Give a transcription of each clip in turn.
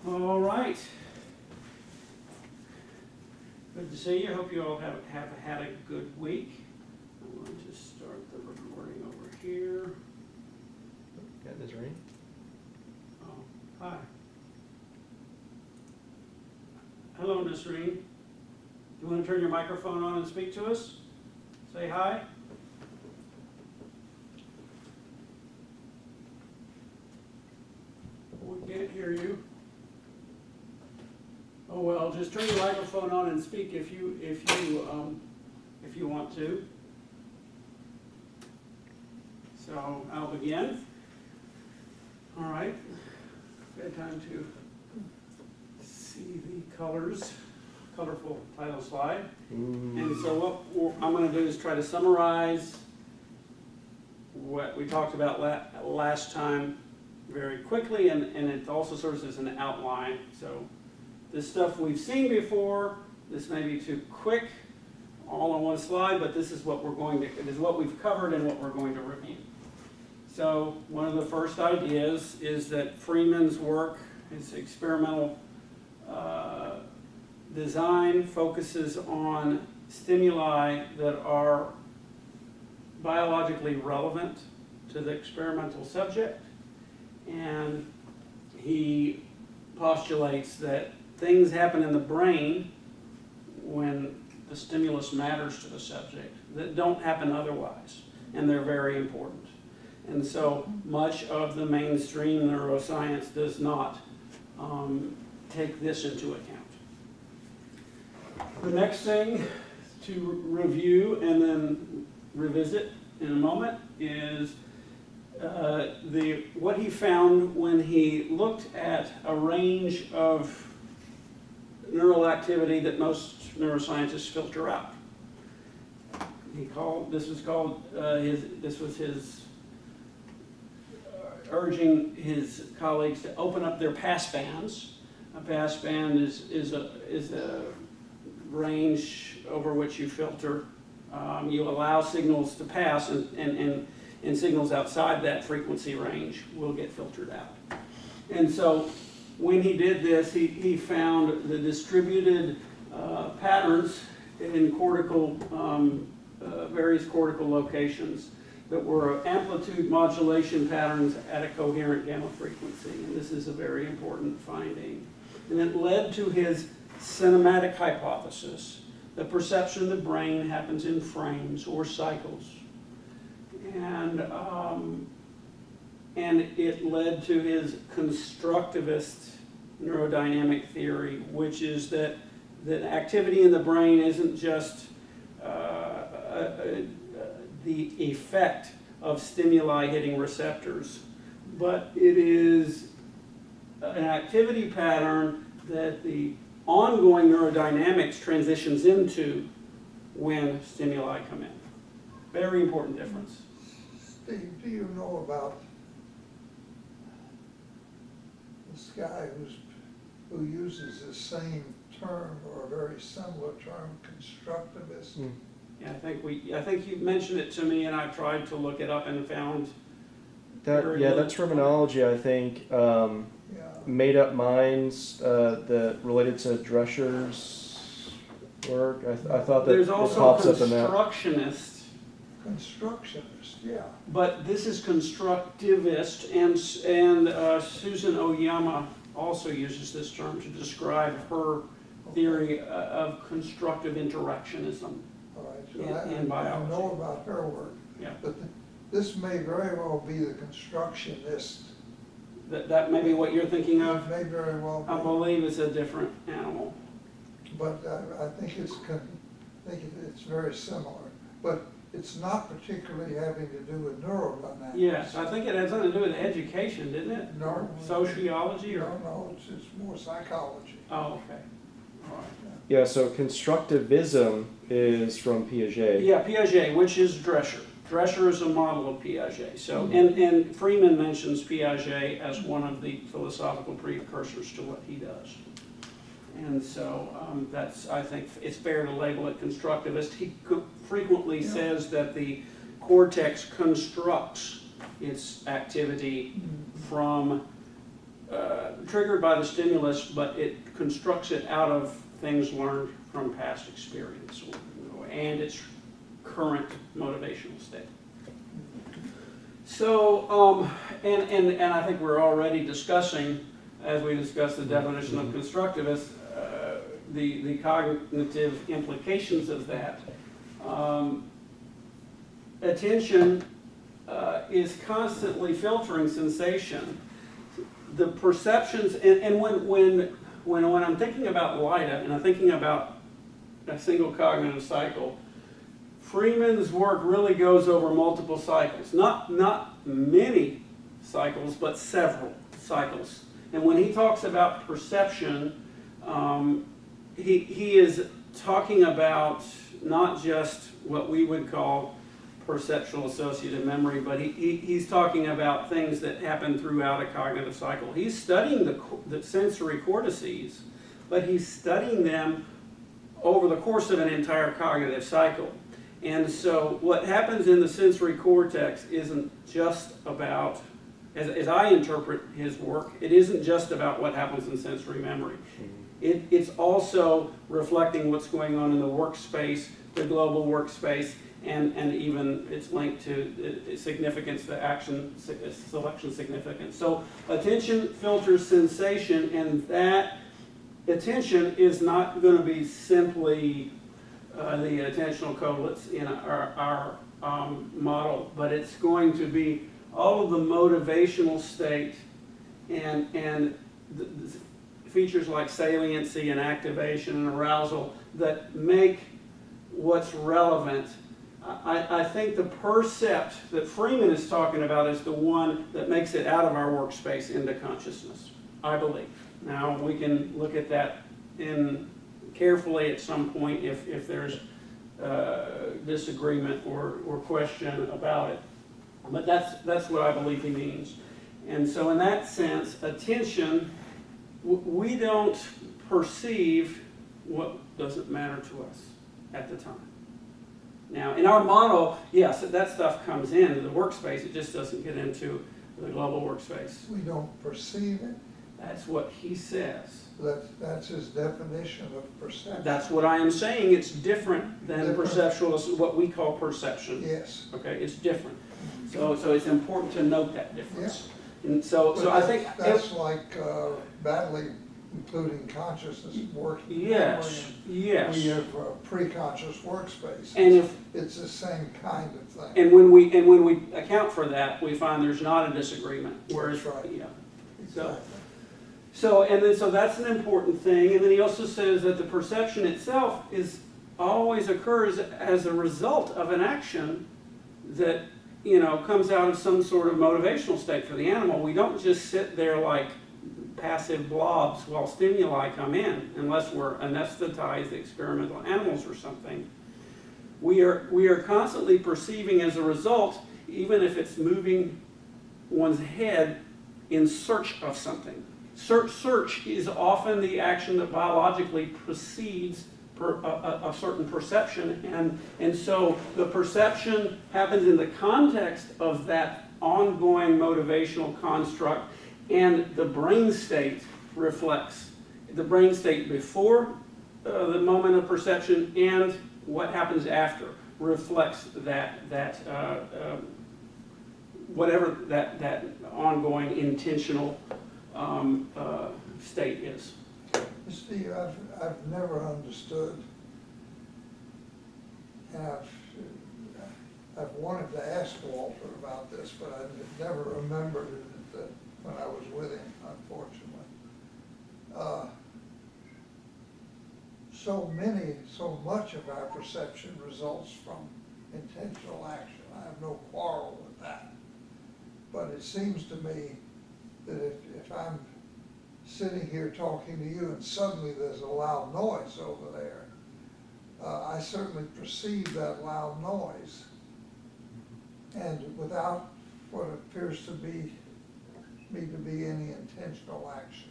All right. Good to see you. Hope you all have had a good week. I'm going to start the recording over here. Yeah, Nazreen. Oh, hi. Hello, Nasreen. You want to turn your microphone on and speak to us? Say hi. We can't hear you. Oh well, just turn your microphone on and speak if you want to. So I'll begin. All right. Good time to see the colorful title slide. And so what I'm going to do is try to summarize what we talked about last time very quickly, and it also serves as an outline. So this stuff we've seen before. This may be too quick, all on one slide, but this is what it is what we've covered and what we're going to review. So one of the first ideas is that Freeman's work, his experimental design, focuses on stimuli that are biologically relevant to the experimental subject, and he postulates that things happen in the brain when the stimulus matters to the subject that don't happen otherwise, and they're very important. And so much of the mainstream neuroscience does not take this into account. The next thing to review and then revisit in a moment is what he found when he looked at a range of neural activity that most neuroscientists filter out. This was his urging his colleagues to open up their passbands. A passband is a range over which you filter. You allow signals to pass, and signals outside that frequency range will get filtered out. And so when he did this, he found the distributed patterns in various cortical locations that were amplitude modulation patterns at a coherent gamma frequency. And this is a very important finding. And it led to his cinematic hypothesis. The perception of the brain happens in frames or cycles. And it led to his constructivist neurodynamic theory, which is that activity in the brain isn't just the effect of stimuli hitting receptors, but it is an activity pattern that the ongoing neurodynamics transitions into when stimuli come in. Very important difference. Steve, do you know about this guy who uses the same term or a very similar term, constructivist? Yeah, I think you mentioned it to me, and I tried to look it up and found that. Yeah, that terminology, I think, made up minds that related to Drescher's work. I thought that there's it also pops up in that. Constructionist, yeah. But this is constructivist, and Susan Oyama also uses this term to describe her theory of constructive interactionism. All right, so in biology. I know about her work, Yeah. but this may very well be the constructionist. That may be what you're thinking It of. may very well be. I believe it's a different animal. But I think it's very similar. But it's not particularly having to do with neurodynamics. Yes, I think it had something to do with education, didn't it? No. Sociology or? No, it's more psychology. Oh, okay. All right. Yeah, so constructivism is from Piaget. Yeah, Piaget, which is Drescher. Drescher is a model of Piaget. So, and Freeman mentions Piaget as one of the philosophical precursors to what he does. And so I think it's fair to label it constructivist. He frequently says that the cortex constructs its activity from triggered by the stimulus, but it constructs it out of things learned from past experience and its current motivational state. So, and I think we're already discussing, as we discuss the definition of constructivist, the cognitive implications of that. Attention is constantly filtering sensation. The perceptions, and when I'm thinking about LIDA and I'm thinking about a single cognitive cycle, Freeman's work really goes over multiple cycles. Not many cycles, but several cycles. And when he talks about perception, he is talking about not just what we would call perceptual associative memory, but he's talking about things that happen throughout a cognitive cycle. He's studying the sensory cortices, but he's studying them over the course of an entire cognitive cycle. And so what happens in the sensory cortex isn't just about, as I interpret his work, it isn't just about what happens in sensory memory. It's also reflecting what's going on in the workspace, the global workspace, and even it's linked to significance, the action selection significance. So attention filters sensation, and that attention is not going to be simply the attentional correlates in our model, but it's going to be all of the motivational state and the features like saliency and activation and arousal that make what's relevant. I think the percept that Freeman is talking about is the one that makes it out of our workspace into consciousness, I believe. Now, we can look at that carefully at some point if there's disagreement or question about it. But that's what I believe he means. And so in that sense, attention, we don't perceive what doesn't matter to us at the time. Now, in our model, yes, that stuff comes into the workspace. It just doesn't get into the global workspace. We don't perceive it. That's what he says. That's his definition of perception. That's what I am saying. It's different than perceptual, what we call perception. Yes. Okay, it's different. So it's important to note that difference. Yeah. And so I think that's like badly including consciousness working. Yes. Yes. We have a pre-conscious workspace. And it's the same kind of thing. And when we account for that, we find there's not a disagreement. Whereas, that's right. Yeah. Exactly. So that's an important thing. And then he also says that the perception itself always occurs as a result of an action that comes out of some sort of motivational state for the animal. We don't just sit there like passive blobs while stimuli come in, unless we're anesthetized experimental animals or something. We are constantly perceiving as a result, even if it's moving one's head in search of something. Search is often the action that biologically precedes a certain perception, and so the perception happens in the context of that ongoing motivational construct, and the brain state reflects the brain state before the moment of perception, and what happens after reflects whatever that ongoing intentional state is. Steve, I've never understood, and I've wanted to ask Walter about this, but I never remembered it when I was with him, unfortunately. So much of our perception results from intentional action. I have no quarrel with that. But it seems to me that if I'm sitting here talking to you and suddenly there's a loud noise over there, I certainly perceive that loud noise, and without what appears to be any intentional action.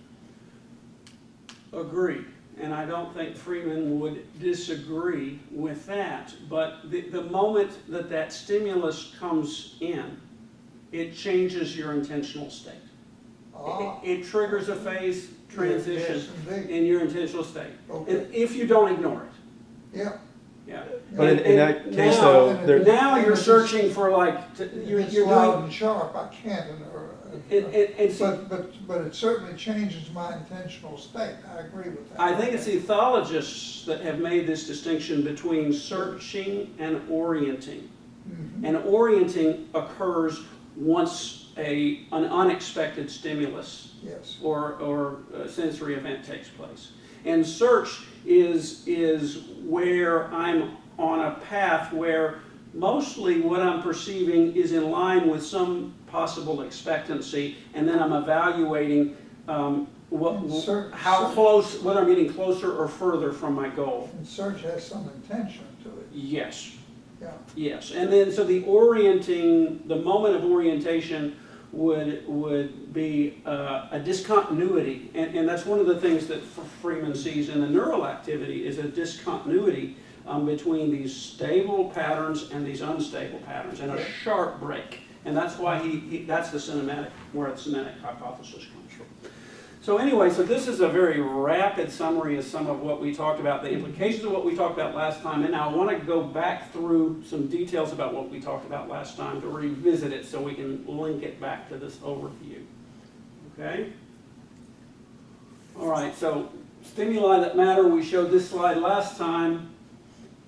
Agreed. And I don't think Freeman would disagree with that. But the moment that stimulus comes in, it changes your intentional state. It triggers a phase transition Yes, indeed. in your intentional state, Okay. and if you don't ignore it. Yeah. Yeah. But in that And case, now- though, there, Now you're searching for like, you're It's loud doing, and sharp, I can't, and see, but it certainly changes my intentional state, I agree with that. I think it's the ethologists that have made this distinction between searching and orienting. Mhm. And orienting occurs once an unexpected stimulus Yes, or a sensory event takes place. And search is where I'm on a path where mostly what I'm perceiving is in line with some possible expectancy, and then I'm evaluating how close, whether I'm getting closer or further from my goal. and search has some intention to it, Yes, yeah. yes. And then so the moment of orientation would be a discontinuity, and that's one of the things that Freeman sees in the neural activity is a discontinuity between these stable patterns and these unstable patterns, and a sharp break. And that's why that's where the semantic hypothesis comes from. So anyway, so this is a very rapid summary of some of what we talked about, the implications of what we talked about last time, and now I want to go back through some details about what we talked about last time to revisit it so we can link it back to this overview. Okay? All right, so stimuli that matter, we showed this slide last time,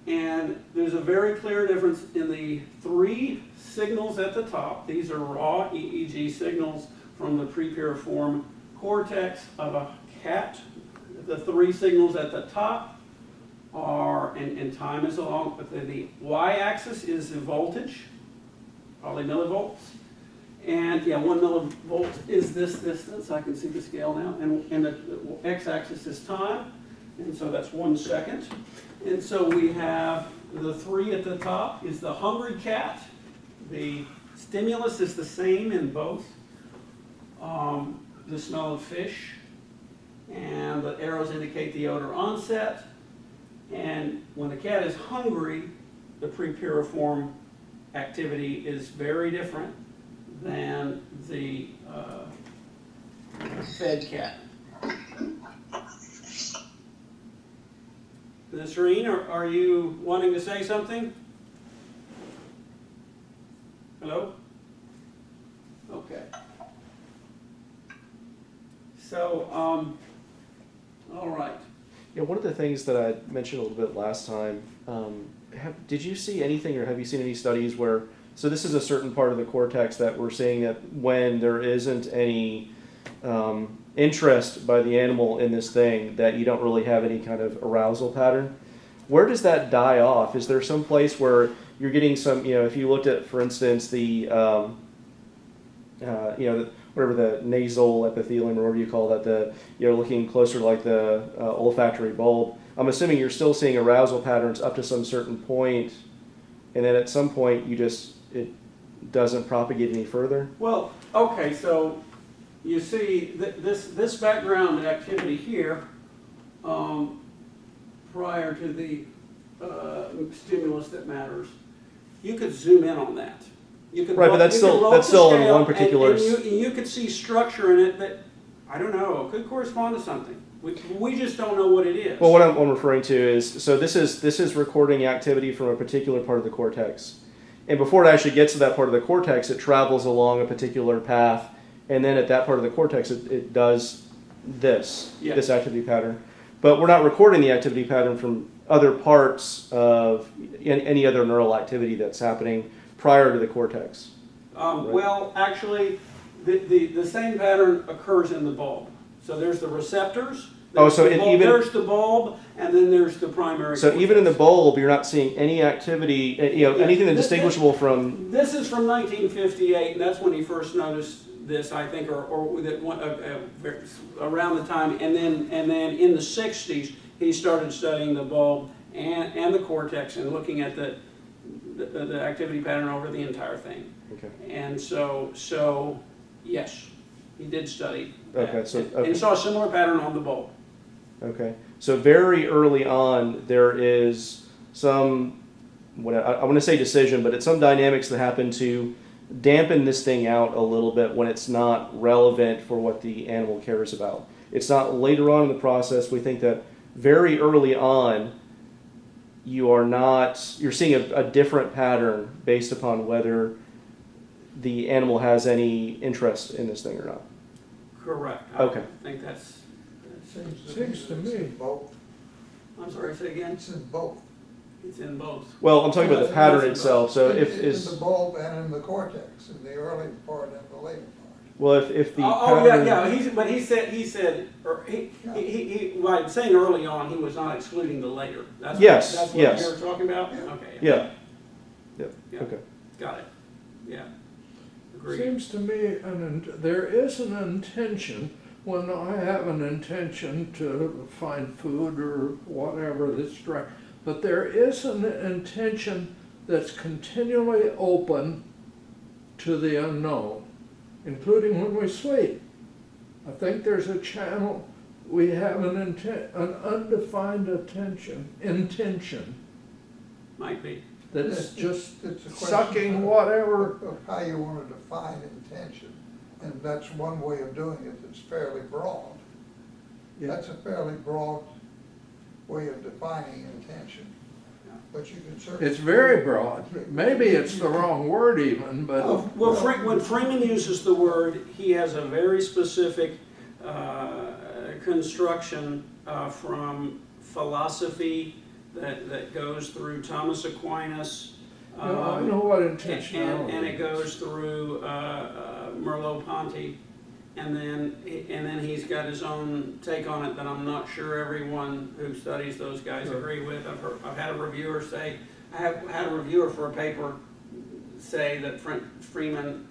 and there's a very clear difference in the three signals at the top. These are raw EEG signals from the prepiriform cortex of a cat. The three signals at the top are, and time is along, but the y-axis is the voltage, probably millivolts. And yeah, 1 millivolt is this distance. I can see the scale now. And the x-axis is time. And so that's 1 second. And so we have the 3 at the top is the hungry cat. The stimulus is the same in both. The smell of fish, and the arrows indicate the odor onset. And when the cat is hungry, the prepiriform activity is very different than the fed cat. Nasreen, are you wanting to say something? Hello? Okay. So, all right. yeah, one of the things that I mentioned a little bit last time, did you see anything or have you seen any studies where, so this is a certain part of the cortex that we're seeing that when there isn't any interest by the animal in this thing, that you don't really have any kind of arousal pattern. Where does that die off? Is there some place where you're getting some, if you looked at, for instance, the, whatever the nasal epithelium or whatever you call that, looking closer like the olfactory bulb, I'm assuming you're still seeing arousal patterns up to some certain point, and then at some point it doesn't propagate any further? Well, okay, so you see this background activity here prior to the stimulus that matters, you could zoom in on that. You could right, but that's still on one particular. And you could see structure in it that, I don't know, could correspond to something. We just don't know what it is. Well, what I'm referring to is, so this is recording activity from a particular part of the cortex, and before it actually gets to that part of the cortex, it travels along a particular path, and then at that part of the cortex, it does this activity pattern. But we're not recording the activity pattern from other parts of any other neural activity that's happening prior to the cortex. Right? Well, actually, the same pattern occurs in the bulb. So there's the receptors. There's the bulb, and then there's the primary. So even in the bulb, you're not seeing any activity, anything that's distinguishable from. This is from 1958, and that's when he first noticed this, I think, or around the time. And then in the 60s, he started studying the bulb and the cortex and looking at the activity pattern over the entire thing. Okay. And so yes, he did study that. Okay, and saw a similar pattern on the bulb. Okay, so very early on, there is some, I want to say decision, but it's some dynamics that happen to dampen this thing out a little bit when it's not relevant for what the animal cares about. It's not later on in the process. We think that very early on, you're seeing a different pattern based upon whether the animal has any interest in this thing or not. Correct. Okay. I think that's, Seems to me it's in both. I'm sorry, say again? It's in both. It's in both. Well, I'm talking about the pattern itself. So It's in the bulb and in the cortex, in the early part and the later part. well, if the Oh, yeah, pattern, but he said, well, I'm saying early on, he was not excluding the later. That's Yes, That's what yes. you were talking about? Yeah. Okay. yeah, Yeah. okay. Got it. Yeah. Agreed. Seems to me there is an intention, when I have an intention to find food or whatever that's right, but there is an intention that's continually open to the unknown, including when we sleep. I think there's a channel, we have an undefined intention Might be. that's just It's a question sucking of- whatever. Of how you want to define intention, and that's one way of doing it that's fairly broad. Yeah. That's a fairly broad way of defining intention, Yeah. but you can certainly. It's very broad. Maybe it's the wrong word even, but Well, when Freeman uses the word, he has a very specific construction from philosophy that goes through Thomas Aquinas. I know what intentionality And it is. goes through Merleau-Ponty, and then he's got his own take on it that I'm not sure everyone who studies those guys agree with. I've had a reviewer say, I have had a reviewer for a paper say that Freeman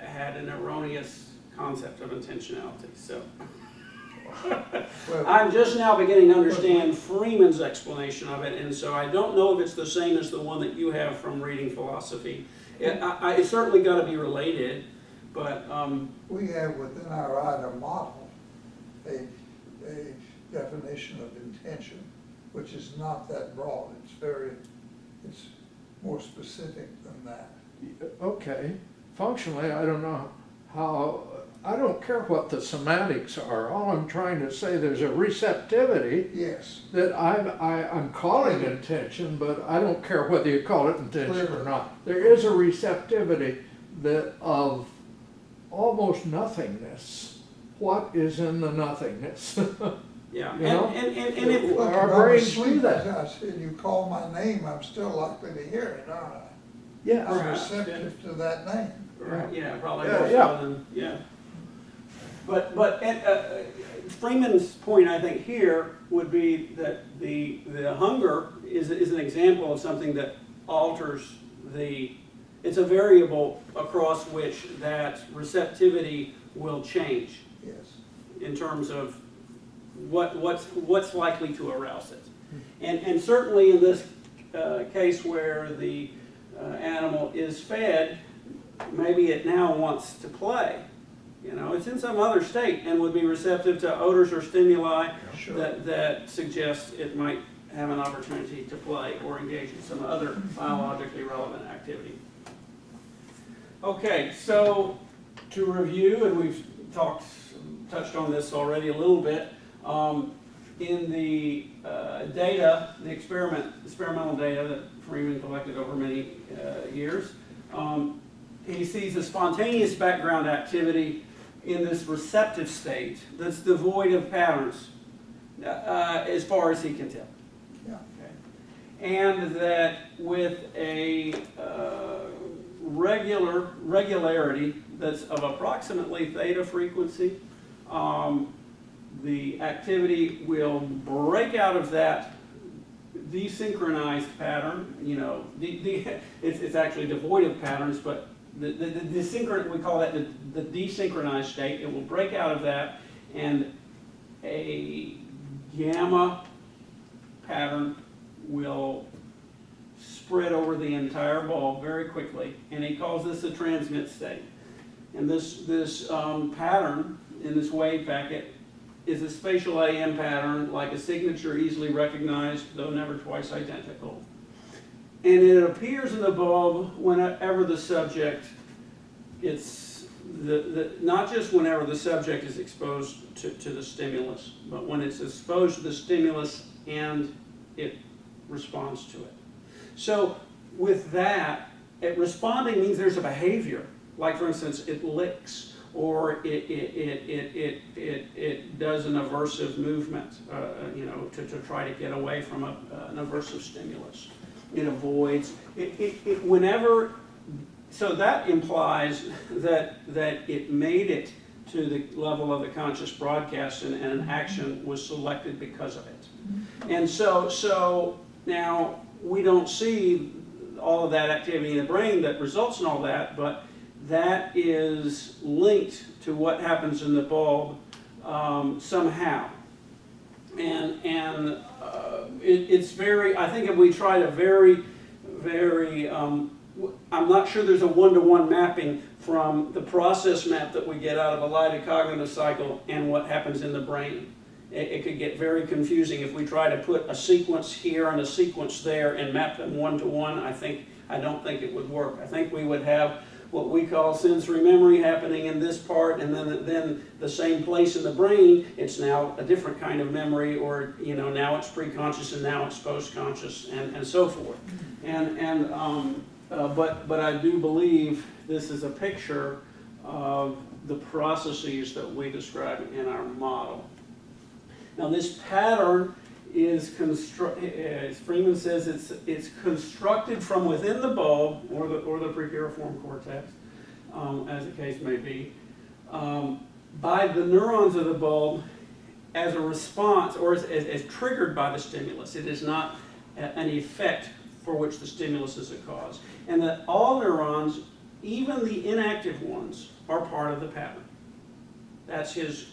had an erroneous concept of intentionality. So Well, I'm just now beginning to understand Freeman's explanation of it, and so I don't know if it's the same as the one that you have from reading philosophy. It's certainly got to be related, but we have within our LIDA model a definition of intention, which is not that broad. It's more specific than that. Okay, functionally, I don't know how, I don't care what the semantics are. All I'm trying to say, there's a receptivity Yes, that I'm calling intention, but I don't care whether you call it intention or not. There is a receptivity that of almost nothingness. What is in the nothingness? yeah, You know? and if look, Our if I'm brains asleep, do that. and you call my name, I'm still likely to hear it, aren't I? Yes. I'm Perhaps, receptive to that name. right, yeah, probably Yeah, more so yeah. than yeah. But Freeman's point, I think, here would be that the hunger is an example of something that alters it's a variable across which that receptivity will change Yes. in terms of what's likely to arouse it. And certainly in this case where the animal is fed, maybe it now wants to play. You know, it's in some other state and would be receptive to odors or stimuli Sure. that suggest it might have an opportunity to play or engage in some other biologically relevant activity. Okay, so to review, and we've touched on this already a little bit, in the data, the experimental data that Freeman collected over many years, he sees a spontaneous background activity in this receptive state that's devoid of patterns, as far as he can tell. Yeah. Okay. And that with a regularity that's of approximately theta frequency, the activity will break out of that desynchronized pattern. You know, it's actually devoid of patterns, but the we call that the desynchronized state. It will break out of that, and a gamma pattern will spread over the entire ball very quickly, and he calls this a transmit state. And this pattern in this wave packet is a spatial AM pattern, like a signature easily recognized, though never twice identical. And it appears in the bulb whenever the subject it's not just whenever the subject is exposed to the stimulus, but when it's exposed to the stimulus and it responds to it. So with that, responding means there's a behavior. Like for instance, it licks, or it does an aversive movement, you know, to try to get away from an aversive stimulus. It avoids, whenever, so that implies that it made it to the level of the conscious broadcast, and an action was selected because of it. And so now we don't see all of that activity in the brain that results in all that, but that is linked to what happens in the bulb somehow. And it's very, I think if we try to very, I'm not sure there's a one-to-one mapping from the process map that we get out of a LIDA cognitive cycle and what happens in the brain. It could get very confusing if we try to put a sequence here and a sequence there and map them one-to-one. I don't think it would work. I think we would have what we call sensory memory happening in this part, and then the same place in the brain, it's now a different kind of memory, or you know, now it's pre-conscious and now it's post-conscious, and so forth. But I do believe this is a picture of the processes that we describe in our model. Now this pattern is as Freeman says, it's constructed from within the bulb or the prepiriform cortex, as the case may be, by the neurons of the bulb as a response, or as triggered by the stimulus. It is not an effect for which the stimulus is a cause, and that all neurons, even the inactive ones, are part of the pattern. That's his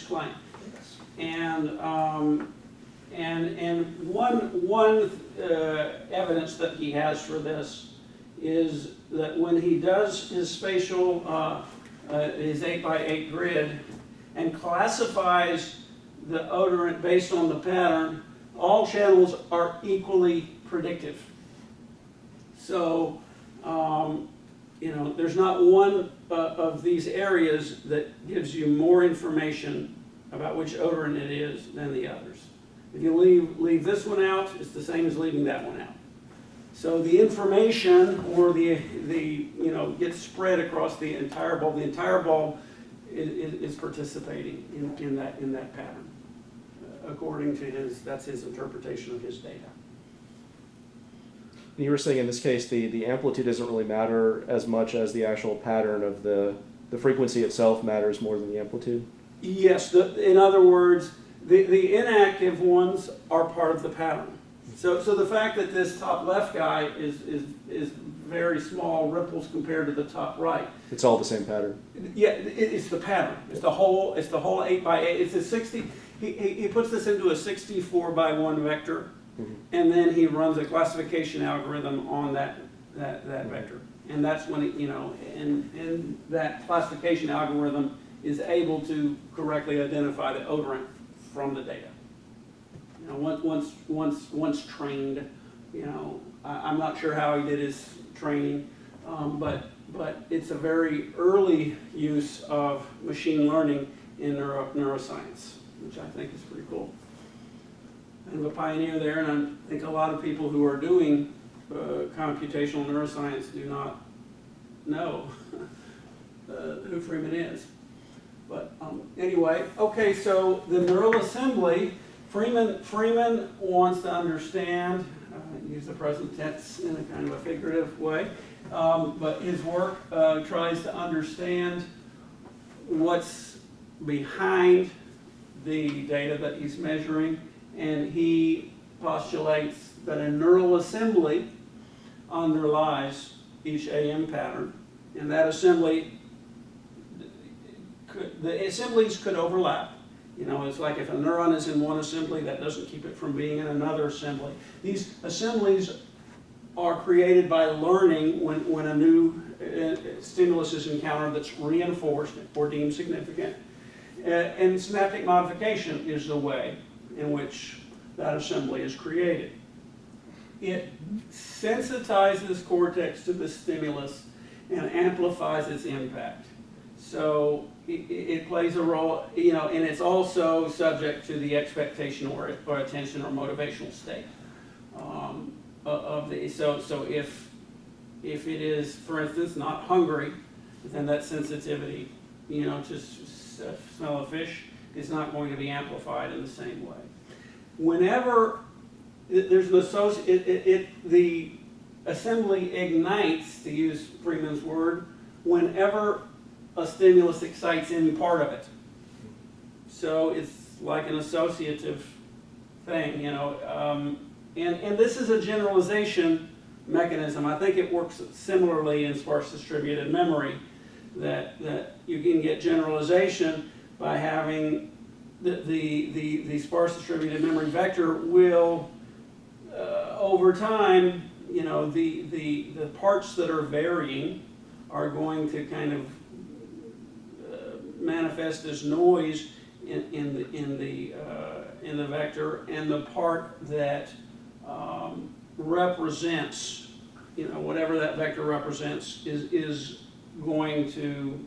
claim. And one evidence that he has for this is that when he does his spatial, his 8x8 grid, and classifies the odorant based on the pattern, all channels are equally predictive. So, you know, there's not one of these areas that gives you more information about which odorant it is than the others. If you leave this one out, it's the same as leaving that one out. So the information, or the you know, gets spread across the entire bulb. The entire bulb is participating in that pattern, according to that's his interpretation of his data. And you were saying in this case the amplitude doesn't really matter as much as the actual pattern of the frequency itself matters more than the amplitude? Yes, in other words, the inactive ones are part of the pattern. So the fact that this top left guy is very small ripples compared to the top right. It's all the same pattern. Yeah, it's the pattern. It's the whole 8x8. It's a 60. He puts this into a 64:1 vector, and then he runs a classification algorithm on that vector, and that's when you know, and that classification algorithm is able to correctly identify the odorant from the data. You know, once trained, you know, I'm not sure how he did his training, but it's a very early use of machine learning in neuroscience, which I think is pretty cool. Kind of a pioneer there, and I think a lot of people who are doing computational neuroscience do not know who Freeman is. But anyway, okay, so the neural assembly, Freeman wants to understand, use the present tense in a kind of a figurative way, but his work tries to understand what's behind the data that he's measuring, and he postulates that a neural assembly underlies each AM pattern, and that assembly, the assemblies could overlap. You know, it's like if a neuron is in one assembly, that doesn't keep it from being in another assembly. These assemblies are created by learning when a new stimulus is encountered that's reinforced or deemed significant. And synaptic modification is the way in which that assembly is created. It sensitizes cortex to the stimulus, and amplifies its impact. So it plays a role, you know, and it's also subject to the expectation or attention or motivational state of the. So if it is, for instance, not hungry, then that sensitivity, you know, to smell of fish is not going to be amplified in the same way. Whenever there's an the assembly ignites, to use Freeman's word, whenever a stimulus excites any part of it. So it's like an associative thing, you know. And this is a generalization mechanism. I think it works similarly in sparse distributed memory, that you can get generalization by having the sparse distributed memory vector will, over time, you know, the parts that are varying are going to kind of manifest as noise in the vector, and the part that represents, you know, whatever that vector represents is going to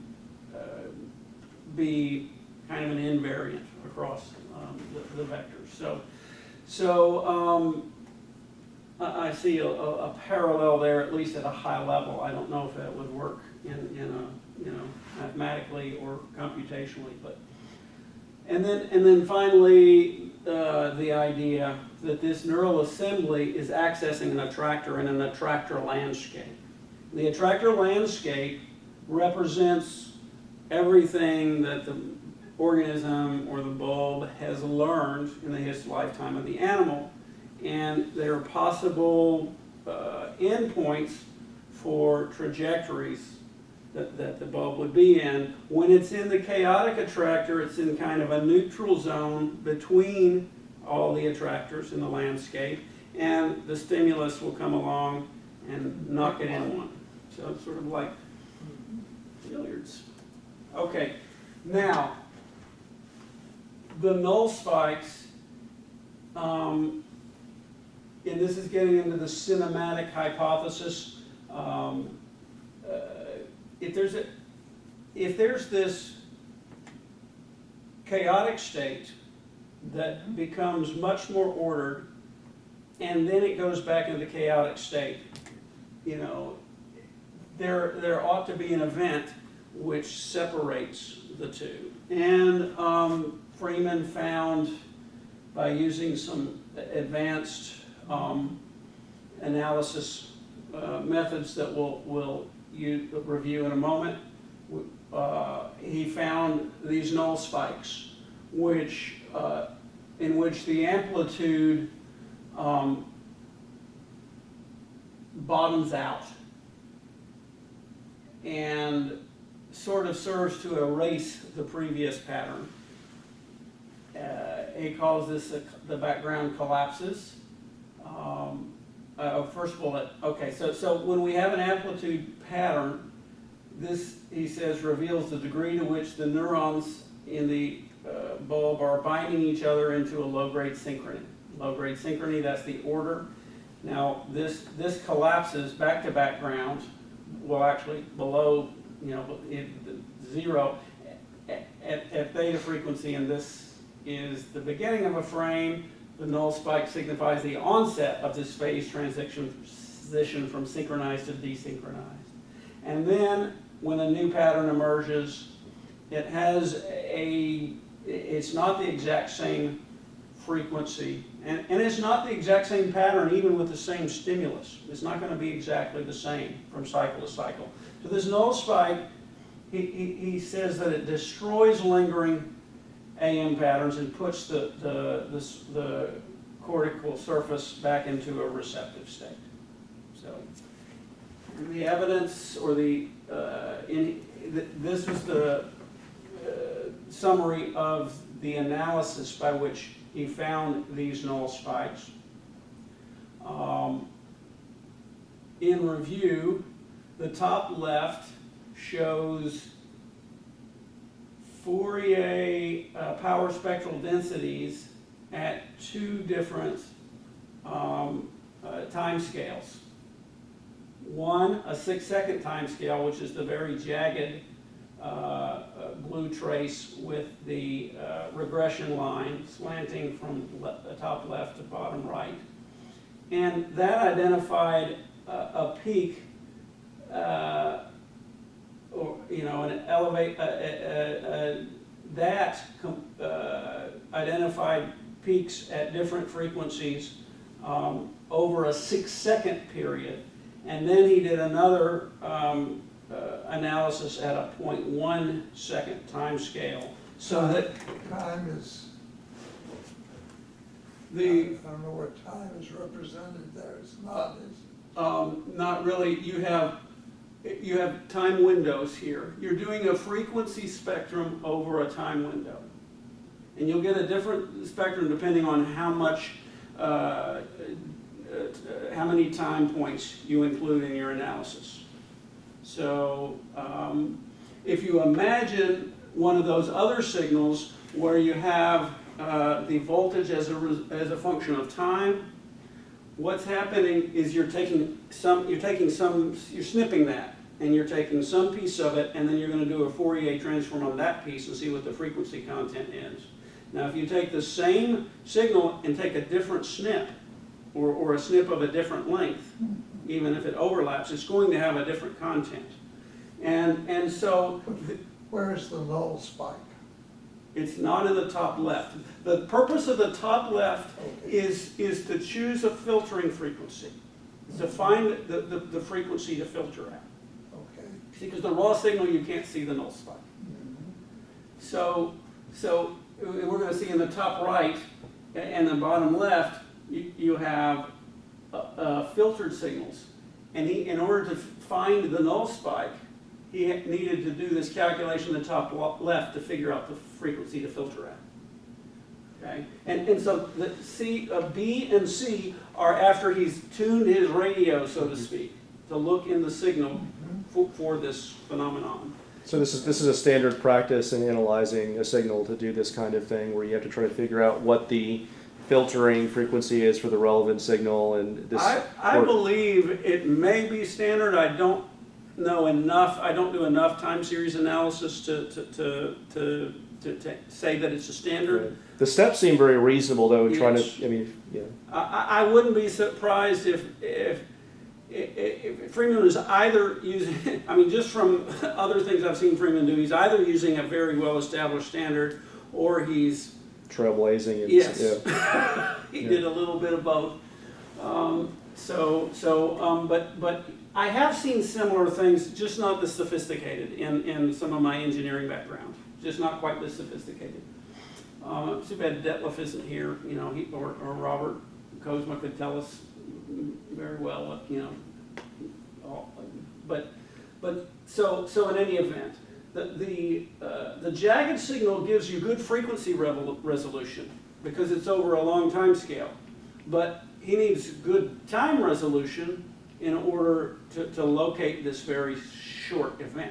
be kind of an invariant across the vectors. So I see a parallel there, at least at a high level. I don't know if that would work in a, you know, mathematically or computationally, but and then finally the idea that this neural assembly is accessing an attractor in an attractor landscape. The attractor landscape represents everything that the organism or the bulb has learned in the lifetime of the animal, and there are possible endpoints for trajectories that the bulb would be in. When it's in the chaotic attractor, it's in kind of a neutral zone between all the attractors in the landscape, and the stimulus will come along and knock it in one. So it's sort of like billiards. Okay, now the null spikes, and this is getting into the cinematic hypothesis. If there's this chaotic state that becomes much more ordered, and then it goes back into the chaotic state, you know, there ought to be an event which separates the two. And Freeman found, by using some advanced analysis methods that we'll review in a moment, he found these null spikes, which in which the amplitude bottoms out and sort of serves to erase the previous pattern. He calls this the background collapses. First bullet. Okay, so when we have an amplitude pattern, this, he says, reveals the degree to which the neurons in the bulb are binding each other into a low-grade synchrony. Low-grade synchrony, that's the order. Now this collapses back to background, well actually below, you know, zero at theta frequency, and this is the beginning of a frame. The null spike signifies the onset of this phase transition from synchronized to desynchronized. And then when a new pattern emerges, it has it's not the exact same frequency, and it's not the exact same pattern even with the same stimulus. It's not going to be exactly the same from cycle to cycle. So this null spike, he says that it destroys lingering AM patterns and puts the cortical surface back into a receptive state. So the evidence, or this was the summary of the analysis by which he found these null spikes. In review, the top left shows Fourier power spectral densities at two different time scales. One, a 6-second time scale, which is the very jagged blue trace with the regression line slanting from the top left to bottom right. And that identified a peak, or an elevate, identified peaks at different frequencies over a 6-second period. And then he did another analysis at a 0.1 second time scale. So that Time is, I don't know what time is represented there, it's not, is it? not really, you have time windows here. You're doing a frequency spectrum over a time window. And you'll get a different spectrum depending on how much, how many time points you include in your analysis. So if you imagine one of those other signals where you have the voltage as a function of time, what's happening is you're snipping that, and you're taking some piece of it, and then you're going to do a Fourier transform on that piece and see what the frequency content is. Now, if you take the same signal and take a different snip, or a snip of a different length, even if it overlaps, it's going to have a different content. And so Where is the null spike? it's not in the top left. The purpose of the top left is to choose a filtering frequency, to find the frequency to filter at. Okay. See, because the raw signal, you can't see the null spike. So we're going to see in the top right and the bottom left, you have filtered signals. And in order to find the null spike, he needed to do this calculation in the top left to figure out the frequency to filter at. Okay? And so the B and C are after he's tuned his radio, so to speak, to look in the signal for this phenomenon. So this is a standard practice in analyzing a signal to do this kind of thing, where you have to try to figure out what the filtering frequency is for the relevant signal, and this. I believe it may be standard. I don't know enough. I don't do enough time series analysis to say that it's a standard. Right. The steps seem very reasonable, though. Yes. Trying to, I mean, yeah. I wouldn't be surprised if Freeman was either using, I mean, just from other things I've seen Freeman do, he's either using a very well-established standard, or he's Trailblazing. And, yes, yeah. he did a little bit of both. But I have seen similar things, just not this sophisticated in some of my engineering background. Just not quite this sophisticated. Too bad Detlef isn't here. You know, or Robert Kozma could tell us very well. You know, so in any event, the jagged signal gives you good frequency resolution because it's over a long time scale, but he needs good time resolution in order to locate this very short event.